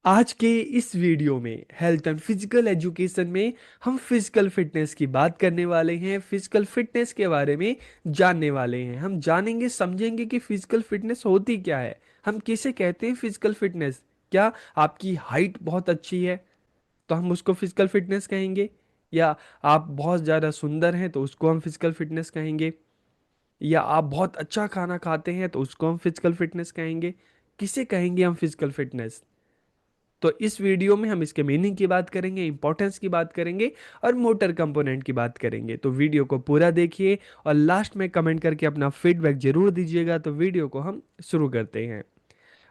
आज के इस वीडियो में हेल्थ एंड फिजिकल एजुकेशन में हम फिजिकल फिटनेस की बात करने वाले हैं। फिजिकल फिटनेस के बारे में जानने वाले हैं। हम जानेंगे समझेंगे कि फिजिकल फिटनेस होती क्या है। हम किसे कहते हैं फिजिकल फिटनेस। क्या आपकी हाइट बहुत अच्छी है तो हम उसको फिजिकल फिटनेस कहेंगे, या आप बहुत ज़्यादा सुंदर हैं तो उसको हम फिजिकल फिटनेस कहेंगे, या आप बहुत अच्छा खाना खाते हैं तो उसको हम फिजिकल फिटनेस कहेंगे। किसे कहेंगे हम फिजिकल फिटनेस? तो इस वीडियो में हम इसके मीनिंग की बात करेंगे, इंपॉर्टेंस की बात करेंगे और मोटर कंपोनेंट की बात करेंगे। तो वीडियो को पूरा देखिए और लास्ट में कमेंट करके अपना फीडबैक जरूर दीजिएगा। तो वीडियो को हम शुरू करते हैं।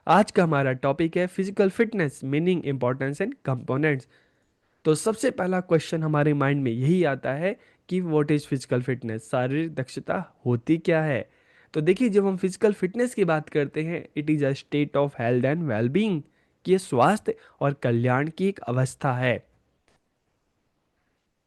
आज का हमारा टॉपिक है physical fitness, meaning, importance and components. तो सबसे पहला क्वेश्चन हमारे माइंड में यही आता है कि व्हाट इज फिजिकल फिटनेस, शारीरिक दक्षता होती क्या है। तो देखिए, जब हम फिजिकल फिटनेस की बात करते हैं, it is a state of health and wellbeing, कि ये स्वास्थ्य और कल्याण की एक अवस्था है।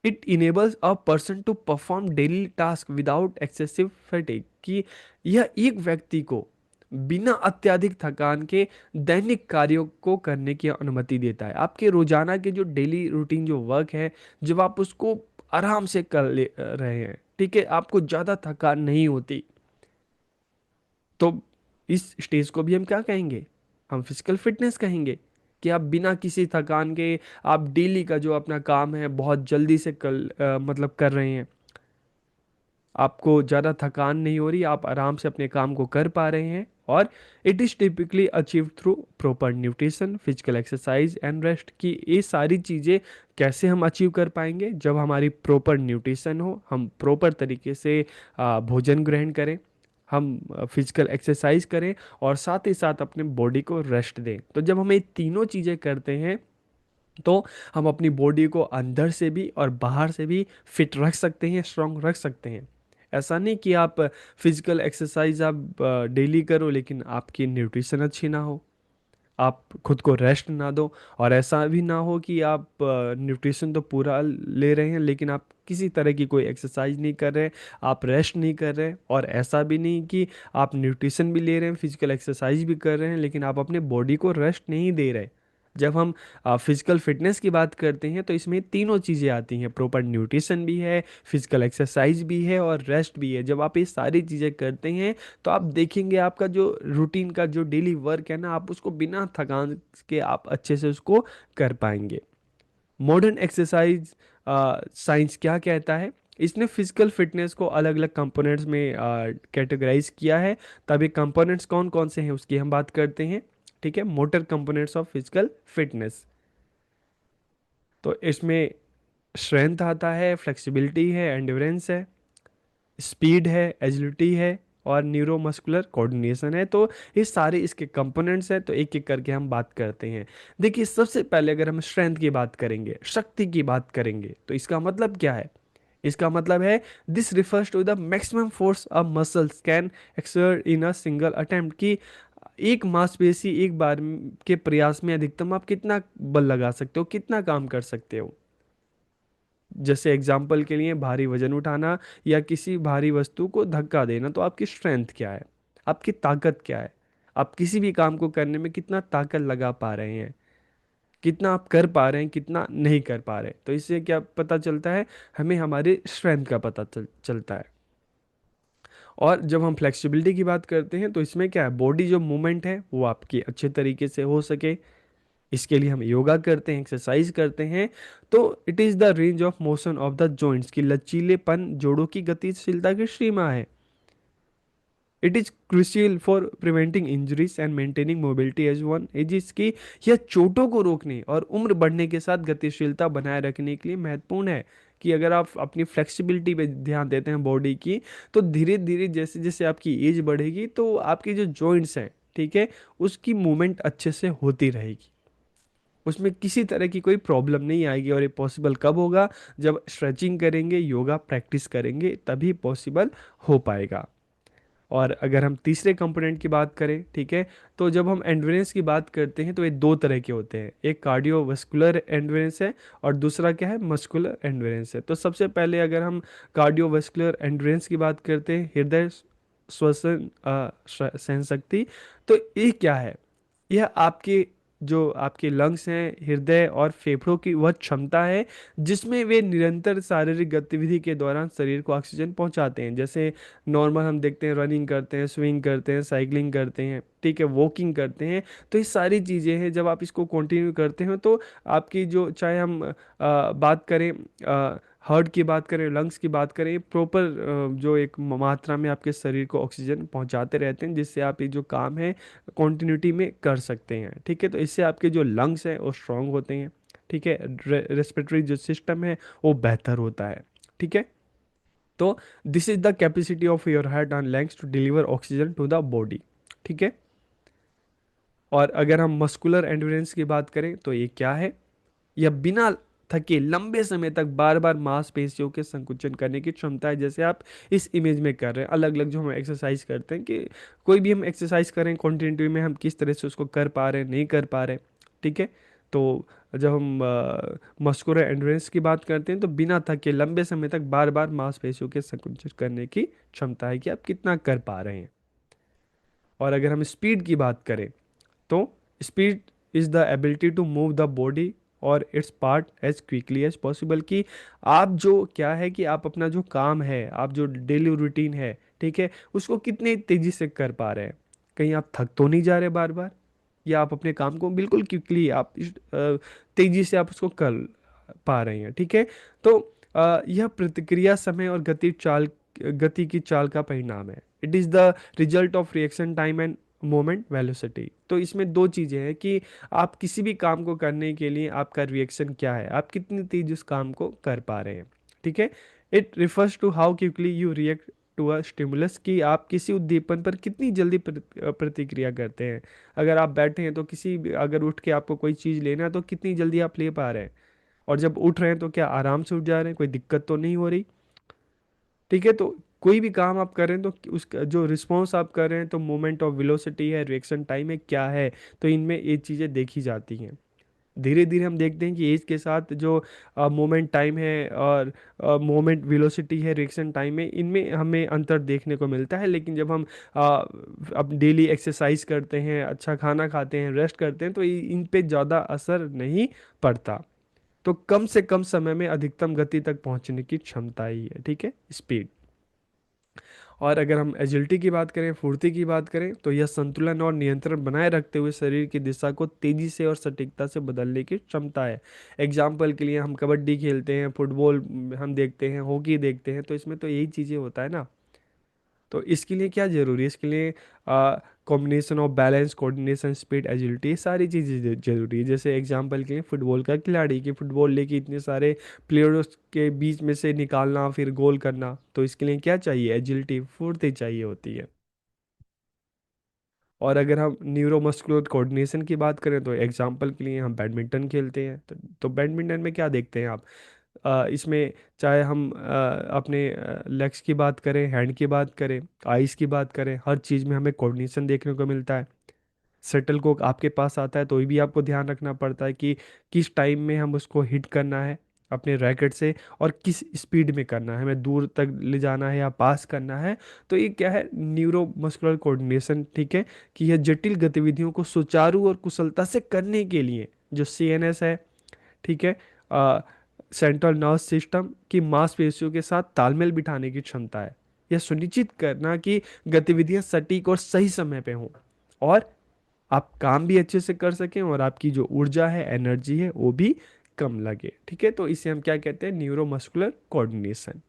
It enables a person to perform daily task without excessive fatigue, कि यह एक व्यक्ति को बिना अत्यधिक थकान के दैनिक कार्यों को करने की अनुमति देता है। आपके रोजाना के जो डेली रूटीन जो वर्क है, जब आप उसको आराम से कर ले रहे हैं, ठीक है, आपको ज्यादा थकान नहीं होती, तो इस स्टेज को भी हम क्या कहेंगे? हम फिजिकल फिटनेस कहेंगे। कि आप बिना किसी थकान के आप डेली का जो अपना काम है बहुत जल्दी से मतलब कर रहे हैं। आपको ज़्यादा थकान नहीं हो रही, आप आराम से अपने काम को कर पा रहे हैं। और it is typically achieve through proper nutrition, physical exercise and rest, की ये सारी चीज़ें कैसे हम अचीव कर पाएंगे? जब हमारी प्रॉपर न्यूट्रिशन हो, हम प्रॉपर तरीके से भोजन ग्रहण करें, हम फिजिकल एक्सरसाइज करें और साथ ही साथ अपने बॉडी को रेस्ट दें। तो जब हम ये तीनों चीज़ें करते हैं तो हम अपनी बॉडी को अंदर से भी और बाहर से भी फिट रख सकते हैं, स्ट्रांग रख सकते हैं। ऐसा नहीं कि आप फिजिकल एक्सरसाइज आप डेली करो लेकिन आपकी न्यूट्रिशन अच्छी ना हो, आप खुद को रेस्ट ना दो। और ऐसा भी ना हो कि आप न्यूट्रिशन तो पूरा ले रहे हैं लेकिन आप किसी तरह की कोई एक्सरसाइज नहीं कर रहे, आप रेस्ट नहीं कर रहे। और ऐसा भी नहीं कि आप न्यूट्रिशन भी ले रहे हैं, फिजिकल एक्सरसाइज भी कर रहे हैं, लेकिन आप अपने बॉडी को रेस्ट नहीं दे रहे। जब हम फिजिकल फिटनेस की बात करते हैं तो इसमें तीनों चीज़ें आती हैं, प्रॉपर न्यूट्रिशन भी है, फिजिकल एक्सरसाइज भी है और रेस्ट भी है। जब आप ये सारी चीज़ें करते हैं तो आप देखेंगे आपका जो रूटीन का जो डेली वर्क है ना, आप उसको बिना थकान के आप अच्छे से उसको कर पाएंगे। मॉडर्न एक्सरसाइज साइंस क्या कहता है? इसने फिजिकल फिटनेस को अलग अलग कंपोनेंट्स में कैटेगराइज किया है। तब ये कंपोनेंट्स कौन कौन से हैं उसकी हम बात करते हैं। ठीक है, motor components of physical fitness. तो इसमें स्ट्रेंथ आता है, फ्लेक्सिबिलिटी है, एंड्योरेंस है, स्पीड है, एजिलिटी है और न्यूरोमस्कुलर कोऑर्डिनेशन है। तो ये सारे इसके कंपोनेंट्स हैं। तो एक एक करके हम बात करते हैं। देखिए, सबसे पहले अगर हम स्ट्रेंथ की बात करेंगे, शक्ति की बात करेंगे, तो इसका मतलब क्या है? इसका मतलब है this refers to the maximum force a muscles can exert in a single attempt, कि एक मांसपेशी एक बार के प्रयास में अधिकतम आप कितना बल लगा सकते हो, कितना काम कर सकते हो। जैसे एग्जाम्पल के लिए भारी वजन उठाना या किसी भारी वस्तु को धक्का देना, तो आपकी स्ट्रेंथ क्या है, आपकी ताकत क्या है, आप किसी भी काम को करने में कितना ताकत लगा पा रहे हैं, कितना आप कर पा रहे हैं, कितना नहीं कर पा रहे। तो इससे क्या पता चलता है? हमें हमारे स्ट्रेंथ का पता चलता है। और जब हम फ्लेक्सिबिलिटी की बात करते हैं तो इसमें क्या है, बॉडी जो मूवमेंट है वो आपकी अच्छे तरीके से हो सके, इसके लिए हम योगा करते हैं, एक्सरसाइज करते हैं। तो it is the range of motion of the joints, की लचीलेपन जोड़ों की गतिशीलता की सीमा है। It is crucial for preventing injuries and maintaining mobility as one age, इसकी यह चोटों को रोकने और उम्र बढ़ने के साथ गतिशीलता बनाए रखने के लिए महत्वपूर्ण है। कि अगर आप अपनी फ्लेक्सिबिलिटी पे ध्यान देते हैं बॉडी की, तो धीरे धीरे जैसे जैसे आपकी एज बढ़ेगी तो आपकी जो जॉइंट्स हैं, ठीक है, उसकी मूवमेंट अच्छे से होती रहेगी, उसमें किसी तरह की कोई प्रॉब्लम नहीं आएगी। और ये पॉसिबल कब होगा? जब स्ट्रेचिंग करेंगे, योगा प्रैक्टिस करेंगे, तभी पॉसिबल हो पाएगा। और अगर हम तीसरे कंपोनेंट की बात करें, ठीक है, तो जब हम एंड्योरेंस की बात करते हैं तो ये दो तरह के होते हैं, एक कार्डियोवास्कुलर एंड्योरेंस है और दूसरा क्या है, मस्कुलर एंड्योरेंस है। तो सबसे पहले अगर हम कार्डियोवास्कुलर एंड्योरेंस की बात करते हैं, हृदय श्वसन सहन शक्ति, तो ये क्या है? यह आपके जो आपके लंग्स हैं, हृदय और फेफड़ों की वह क्षमता है जिसमें वे निरंतर शारीरिक गतिविधि के दौरान शरीर को ऑक्सीजन पहुंचाते हैं। जैसे नॉर्मल हम देखते हैं, रनिंग करते हैं, स्विंग करते हैं, साइकिलिंग करते हैं, ठीक है, वॉकिंग करते हैं। तो ये सारी चीज़ें हैं, जब आप इसको कंटिन्यू करते हो तो आपकी जो, चाहे हम बात करें हार्ट की बात करें, लंग्स की बात करें, प्रॉपर जो एक मात्रा में आपके शरीर को ऑक्सीजन पहुंचाते रहते हैं, जिससे आप ये जो काम है कॉन्टिन्यूटी में कर सकते हैं। ठीक है, तो इससे आपके जो लंग्स हैं वो स्ट्रांग होते हैं। ठीक है, रेस्पिरेटरी जो सिस्टम है वो बेहतर होता है। ठीक है, तो this is the capacity of your heart and lungs to deliver oxygen to the body. ठीक है, और अगर हम मस्कुलर एंड्योरेंस की बात करें तो ये क्या है? यह बिना थके लंबे समय तक बार बार मांसपेशियों के संकुचन करने की क्षमता है। जैसे आप इस इमेज में कर रहे हैं, अलग अलग जो हम एक्सरसाइज करते हैं, कि कोई भी हम एक्सरसाइज करें कॉन्टिन्यूटी में, हम किस तरह से उसको कर पा रहे हैं, नहीं कर पा रहे। ठीक है, तो जब हम मस्कुलर एंड्योरेंस की बात करते हैं तो बिना थके लंबे समय तक बार बार मांसपेशियों के संकुचन करने की क्षमता है कि आप कितना कर पा रहे हैं। और अगर हम स्पीड की बात करें तो speed is the ability to move the body और its part as quickly as possible, कि आप जो क्या है कि आप अपना जो काम है, आप जो डेली रूटीन है, ठीक है, उसको कितने तेजी से कर पा रहे हैं। कहीं आप थक तो नहीं जा रहे बार बार, या आप अपने काम को बिल्कुल क्विकली आप तेजी से आप उसको कर पा रहे हैं। ठीक है, तो यह प्रतिक्रिया समय और गति की चाल का परिणाम है। It is the result of reaction time end moment velocity. तो इसमें दो चीजें हैं कि आप किसी भी काम को करने के लिए आपका रिएक्शन क्या है, आप कितनी तेज उस काम को कर पा रहे हैं। ठीक है, it refers to how quickly you react to a stimulus, कि आप किसी उद्दीपन पर कितनी जल्दी प्रतिक्रिया करते हैं। अगर आप बैठे हैं तो अगर उठ के आपको कोई चीज़ लेना है तो कितनी जल्दी आप ले पा रहे हैं, और जब उठ रहे हैं तो क्या आराम से उठ जा रहे हैं, कोई दिक्कत तो नहीं हो रही। ठीक है, तो कोई भी काम आप कर रहे हैं तो उसका जो रिस्पॉन्स आप कर रहे हैं, तो मोमेंट ऑफ वेलोसिटी है, रिएक्शन टाइम है, क्या है, तो इनमें ये चीज़ें देखी जाती हैं। धीरे धीरे हम देखते हैं कि एज के साथ जो मोमेंट टाइम है और मोमेंट वेलोसिटी है, रिएक्शन टाइम है, इनमें हमें अंतर देखने को मिलता है। लेकिन जब हम अब डेली एक्सरसाइज करते हैं, अच्छा खाना खाते हैं, रेस्ट करते हैं, तो इन पे ज़्यादा असर नहीं पड़ता। तो कम से कम समय में अधिकतम गति तक पहुंचने की क्षमता ही है, ठीक है, स्पीड। और अगर हम एजिलिटी की बात करें, फुर्ती की बात करें, तो यह संतुलन और नियंत्रण बनाए रखते हुए शरीर की दिशा को तेजी से और सटीकता से बदलने की क्षमता है। एग्जाम्पल के लिए हम कबड्डी खेलते हैं, फुटबॉल हम देखते हैं, हॉकी देखते हैं, तो इसमें तो यही चीज़ें होता है ना। तो इसके लिए क्या जरूरी है? इसके लिए combination of balance, coordination, speed, agility, सारी चीज़ें जरूरी है। जैसे एग्जांपल के लिए फुटबॉल का खिलाड़ी, कि फुटबॉल लेके इतने सारे प्लेयर्स के बीच में से निकालना फिर गोल करना, तो इसके लिए क्या चाहिए? एजिलिटी, फुर्ती चाहिए होती है। और अगर हम न्यूरोमस्कुलर कोऑर्डिनेशन की बात करें तो एग्जांपल के लिए हम बैडमिंटन खेलते हैं, तो बैडमिंटन में क्या देखते हैं आप? इसमें चाहे हम अपने लेग्स की बात करें, हैंड की बात करें, आइस की बात करें, हर चीज़ में हमें कोऑर्डिनेशन देखने को मिलता है। शटल को आपके पास आता है तो भी आपको ध्यान रखना पड़ता है कि किस टाइम में हम उसको हिट करना है अपने रैकेट से, और किस स्पीड में करना है, हमें दूर तक ले जाना है या पास करना है। तो ये क्या है? Neuro muscular coordination. ठीक है, कि यह जटिल गतिविधियों को सुचारू और कुशलता से करने के लिए जो सीएनएस है, ठीक है, सेंट्रल नर्वस सिस्टम की मांसपेशियों के साथ तालमेल बिठाने की क्षमता है। यह सुनिश्चित करना कि गतिविधियां सटीक और सही समय पे हों, और आप काम भी अच्छे से कर सकें, और आपकी जो ऊर्जा है, एनर्जी है, वो भी कम लगे। ठीक है, तो इसे हम क्या कहते हैं? Neuromuscular coordination.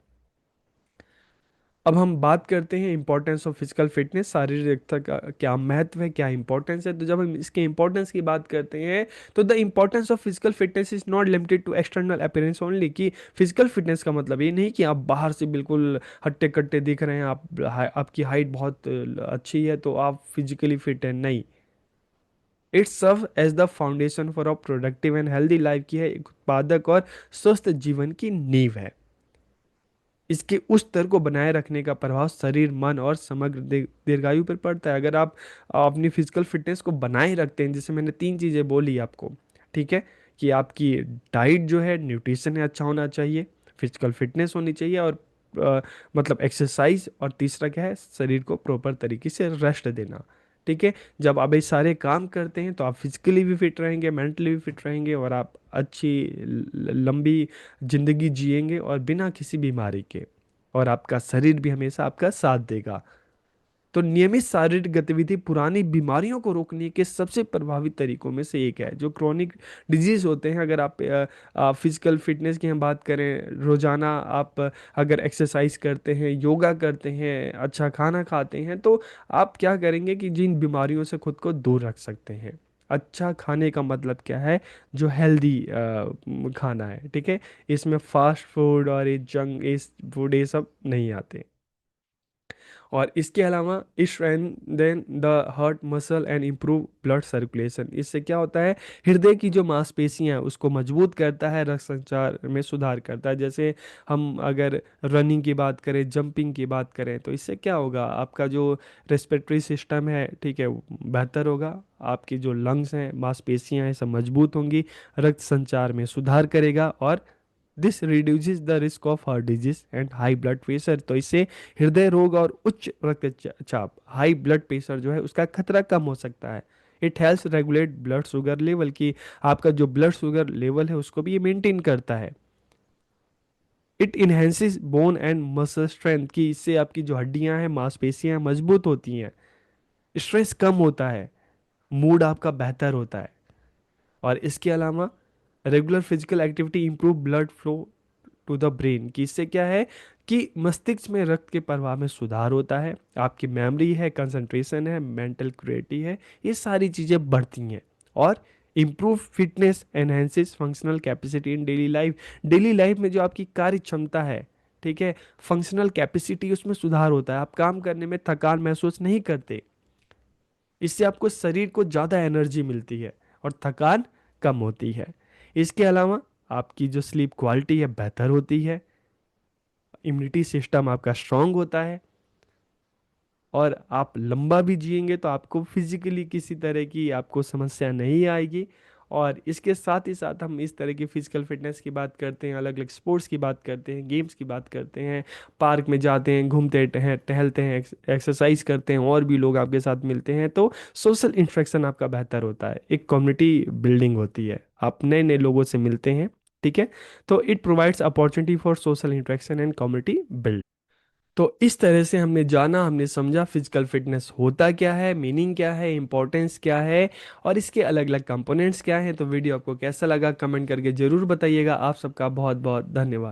अब हम बात करते हैं इंपॉर्टेंस ऑफ फिजिकल फिटनेस, शारीरिकता का क्या महत्व है, क्या इंपॉर्टेंस है। तो जब हम इसके इंपॉर्टेंस की बात करते हैं तो the importance of physical fitness is not limited to external appearance only, कि फिजिकल फिटनेस का मतलब ये नहीं कि आप बाहर से बिल्कुल हट्टे कट्टे दिख रहे हैं, आपकी हाइट बहुत अच्छी है तो आप फिजिकली फिट हैं, नहीं। It serve as the foundation for a productive and healthy life, की है, एक उत्पादक और स्वस्थ जीवन की नींव है। इसके उस स्तर को बनाए रखने का प्रभाव शरीर, मन और समग्र दीर्घायु पर पड़ता है। अगर आप अपनी फिजिकल फिटनेस को बनाए रखते हैं, जैसे मैंने तीन चीज़ें बोली आपको, ठीक है, कि आपकी डाइट जो है, न्यूट्रिशन है, अच्छा होना चाहिए, फिजिकल फिटनेस होनी चाहिए, और मतलब एक्सरसाइज, और तीसरा क्या है? शरीर को प्रॉपर तरीके से रेस्ट देना। ठीक है। जब आप ये सारे काम करते हैं तो आप फिजिकली भी फिट रहेंगे, मेंटली भी फिट रहेंगे, और आप अच्छी लंबी जिंदगी जिएंगे और बिना किसी बीमारी के, और आपका शरीर भी हमेशा आपका साथ देगा। तो नियमित शारीरिक गतिविधि पुरानी बीमारियों को रोकने के सबसे प्रभावी तरीकों में से एक है। जो क्रोनिक डिजीज होते हैं, अगर आप फिजिकल फिटनेस की हम बात करें, रोजाना आप अगर एक्सरसाइज करते हैं, योगा करते हैं, अच्छा खाना खाते हैं, तो आप क्या करेंगे कि जिन बीमारियों से खुद को दूर रख सकते हैं। अच्छा खाने का मतलब क्या है? जो हेल्दी खाना है, ठीक है। इसमें फास्ट फूड और ये जंक इस फूड ये सब नहीं आते। और इसके अलावा strengthen the heart muscle and improve blood circulation. इससे क्या होता है? हृदय की जो मांसपेशियां हैं उसको मजबूत करता है, रक्त संचार में सुधार करता है। जैसे हम अगर रनिंग की बात करें, जंपिंग की बात करें, तो इससे क्या होगा? आपका जो रेस्पिरेटरी सिस्टम है, ठीक है, वो बेहतर होगा। आपकी जो लंग्स हैं, मांसपेशियां हैं, सब मजबूत होंगी, रक्त संचार में सुधार करेगा, और this reduces the risk of heart disease and high blood pressure. तो इससे हृदय रोग और उच्च रक्तचाप, हाई ब्लड प्रेशर जो है, उसका खतरा कम हो सकता है। It helps regulate blood sugar level की, आपका जो ब्लड शुगर लेवल है उसको भी ये मेंटेन करता है। It enhances bone and muscle strength की, इससे आपकी जो हड्डियां हैं, मांसपेशियां मजबूत होती हैं, स्ट्रेस कम होता है, मूड आपका बेहतर होता है। और इसके अलावा regular physical activity improve blood flow to the brain, कि इससे क्या है कि मस्तिष्क में रक्त के प्रवाह में सुधार होता है, आपकी मेमोरी है, कंसंट्रेशन है, मेंटल क्लैरिटी है, ये सारी चीज़ें बढ़ती हैं। और improve fitness enhances functional capacity in daily life. Daily life में जो आपकी कार्य क्षमता है, ठीक है, फंक्शनल कैपेसिटी, उसमें सुधार होता है। आप काम करने में थकान महसूस नहीं करते। इससे आपको शरीर को ज़्यादा एनर्जी मिलती है और थकान कम होती है। इसके अलावा आपकी जो स्लीप क्वालिटी है बेहतर होती है, इम्यूनिटी सिस्टम आपका स्ट्रांग होता है, और आप लंबा भी जिएंगे तो आपको फिजिकली किसी तरह की आपको समस्या नहीं आएगी। और इसके साथ ही साथ हम इस तरह की फिजिकल फिटनेस की बात करते हैं, अलग अलग स्पोर्ट्स की बात करते हैं, गेम्स की बात करते हैं, पार्क में जाते हैं, घूमते हैं, टहलते हैं, एक्सरसाइज करते हैं, और भी लोग आपके साथ मिलते हैं, तो सोशल इंटरेक्शन आपका बेहतर होता है, एक कम्युनिटी बिल्डिंग होती है, आप नए नए लोगों से मिलते हैं, ठीक है। तो it provides opportunity for social interaction and community build. तो इस तरह से हमने जाना, हमने समझा फिजिकल फिटनेस होता क्या है, मीनिंग क्या है, इंपॉर्टेंस क्या है, और इसके अलग अलग कंपोनेंट्स क्या हैं। तो वीडियो आपको कैसा लगा कमेंट करके ज़रूर बताइएगा। आप सबका बहुत बहुत धन्यवाद।